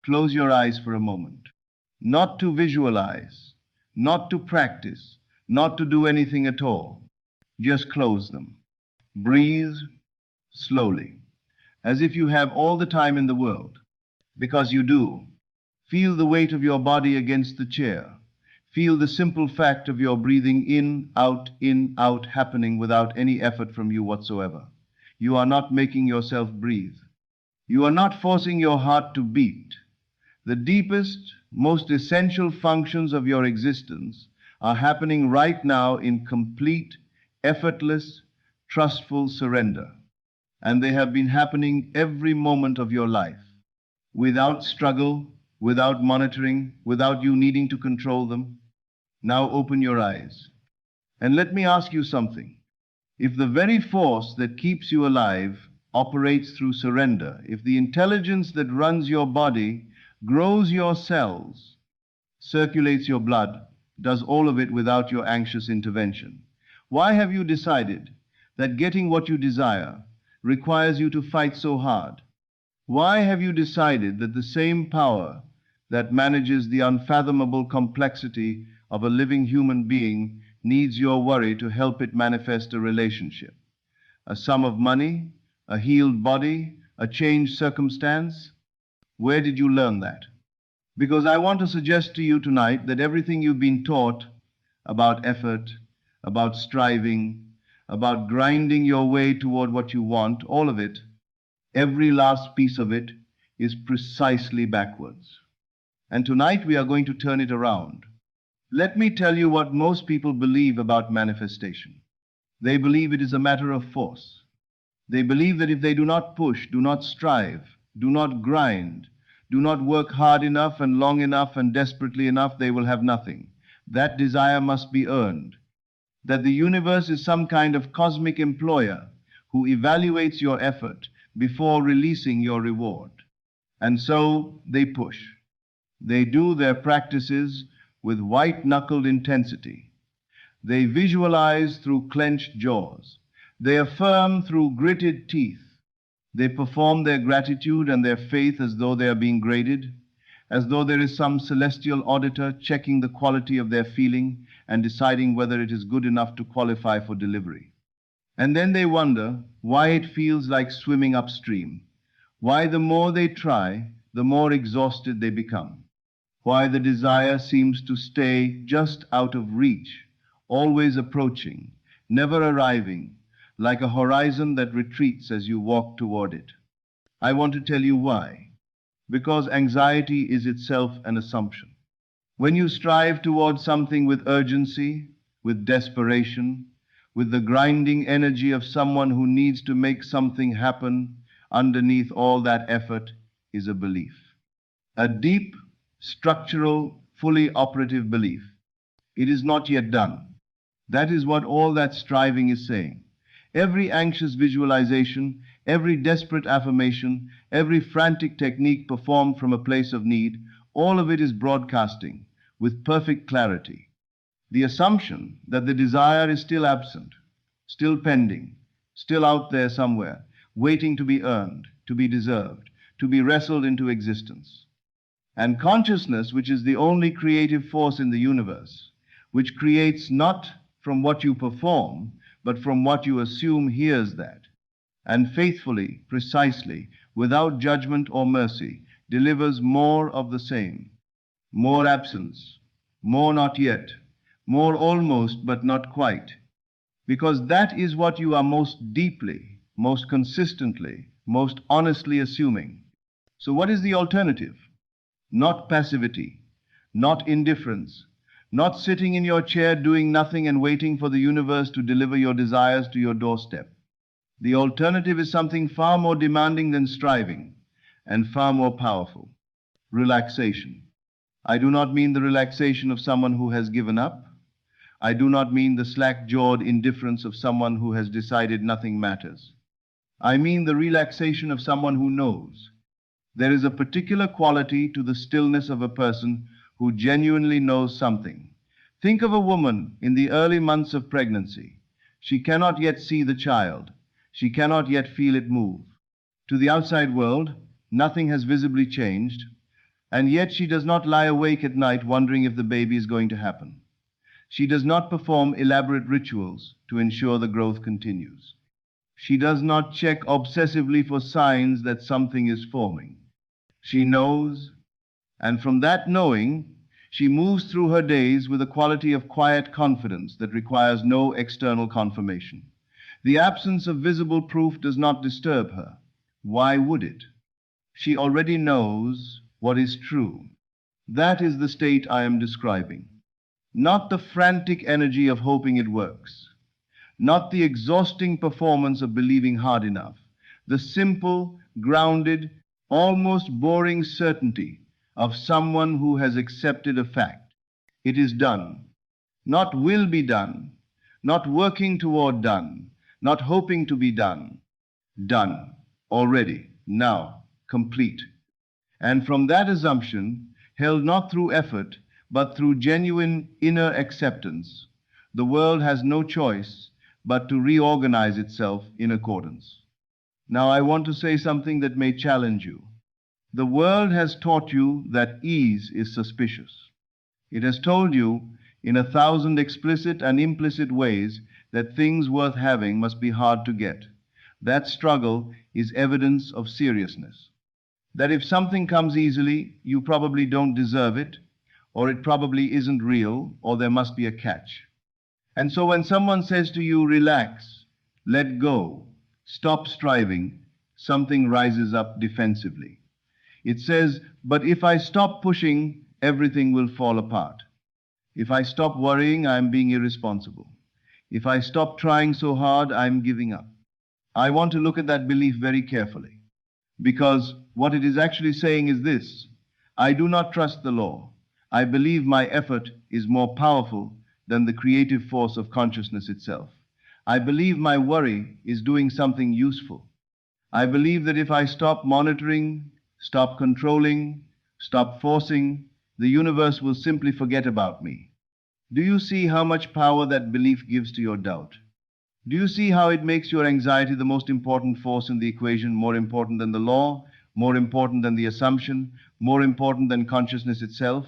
Close your eyes for a moment. Not to visualize, not to practice, not to do anything at all. Just close them. Breathe slowly, as if you have all the time in the world, because you do. Feel the weight of your body against the chair. Feel the simple fact of your breathing in, out, happening without any effort from you whatsoever. You are not making yourself breathe. You are not forcing your heart to beat. The deepest, most essential functions of your existence are happening right now in complete, effortless, trustful surrender. And they have been happening every moment of your life, without struggle, without monitoring, without you needing to control them. Now open your eyes. And let me ask you something. If the very force that keeps you alive operates through surrender, if the intelligence that runs your body, grows your cells, circulates your blood, does all of it without your anxious intervention, why have you decided that getting what you desire requires you to fight so hard? Why have you decided that the same power that manages the unfathomable complexity of a living human being needs your worry to help it manifest a relationship? A sum of money, a healed body, a changed circumstance? Where did you learn that? Because I want to suggest to you tonight that everything you've been taught about effort, about striving, about grinding your way toward what you want, all of it, every last piece of it, is precisely backwards. And tonight we are going to turn it around. Let me tell you what most people believe about manifestation. They believe it is a matter of force. They believe that if they do not push, do not strive, do not grind, do not work hard enough and long enough and desperately enough, they will have nothing. That desire must be earned. That the universe is some kind of cosmic employer who evaluates your effort before releasing your reward. And so they push. They do their practices with white-knuckled intensity. They visualize through clenched jaws. They affirm through gritted teeth. They perform their gratitude and their faith as though they are being graded, as though there is some celestial auditor checking the quality of their feeling and deciding whether it is good enough to qualify for delivery. And then they wonder why it feels like swimming upstream, why the more they try, the more exhausted they become, why the desire seems to stay just out of reach, always approaching, never arriving, like a horizon that retreats as you walk toward it. I want to tell you why. Because anxiety is itself an assumption. When you strive toward something with urgency, with desperation, with the grinding energy of someone who needs to make something happen, underneath all that effort is a belief. A deep, structural, fully operative belief. It is not yet done. That is what all that striving is saying. Every anxious visualization, every desperate affirmation, every frantic technique performed from a place of need, all of it is broadcasting with perfect clarity the assumption that the desire is still absent, still pending, still out there somewhere, waiting to be earned, to be deserved, to be wrestled into existence. And consciousness, which is the only creative force in the universe, which creates not from what you perform, but from what you assume, hears that, and faithfully, precisely, without judgment or mercy, delivers more of the same. More absence, more not yet, more almost but not quite. Because that is what you are most deeply, most consistently, most honestly assuming. So what is the alternative? Not passivity, not indifference, not sitting in your chair doing nothing and waiting for the universe to deliver your desires to your doorstep. The alternative is something far more demanding than striving and far more powerful. Relaxation. I do not mean the relaxation of someone who has given up. I do not mean the slack-jawed indifference of someone who has decided nothing matters. I mean the relaxation of someone who knows. There is a particular quality to the stillness of a person who genuinely knows something. Think of a woman in the early months of pregnancy. She cannot yet see the child. She cannot yet feel it move. To the outside world, nothing has visibly changed. And yet she does not lie awake at night wondering if the baby is going to happen. She does not perform elaborate rituals to ensure the growth continues. She does not check obsessively for signs that something is forming. She knows, and from that knowing, she moves through her days with a quality of quiet confidence that requires no external confirmation. The absence of visible proof does not disturb her. Why would it? She already knows what is true. That is the state I am describing. Not the frantic energy of hoping it works, not the exhausting performance of believing hard enough, the simple, grounded, almost boring certainty of someone who has accepted a fact. It is done, not will be done, not working toward done, not hoping to be done. Done, already, now, complete. And from that assumption, held not through effort, but through genuine inner acceptance, the world has no choice but to reorganize itself in accordance. Now, I want to say something that may challenge you. The world has taught you that ease is suspicious. It has told you, in 1,000 explicit and implicit ways, that things worth having must be hard to get. That struggle is evidence of seriousness. That if something comes easily, you probably don't deserve it, or it probably isn't real, or there must be a catch. And so when someone says to you, relax, let go, stop striving, something rises up defensively. It says, but if I stop pushing, everything will fall apart. If I stop worrying, I'm being irresponsible. If I stop trying so hard, I'm giving up. I want to look at that belief very carefully, because what it is actually saying is this: I do not trust the law. I believe my effort is more powerful than the creative force of consciousness itself. I believe my worry is doing something useful. I believe that if I stop monitoring, stop controlling, stop forcing, the universe will simply forget about me. Do you see how much power that belief gives to your doubt? Do you see how it makes your anxiety the most important force in the equation, more important than the law, more important than the assumption, more important than consciousness itself?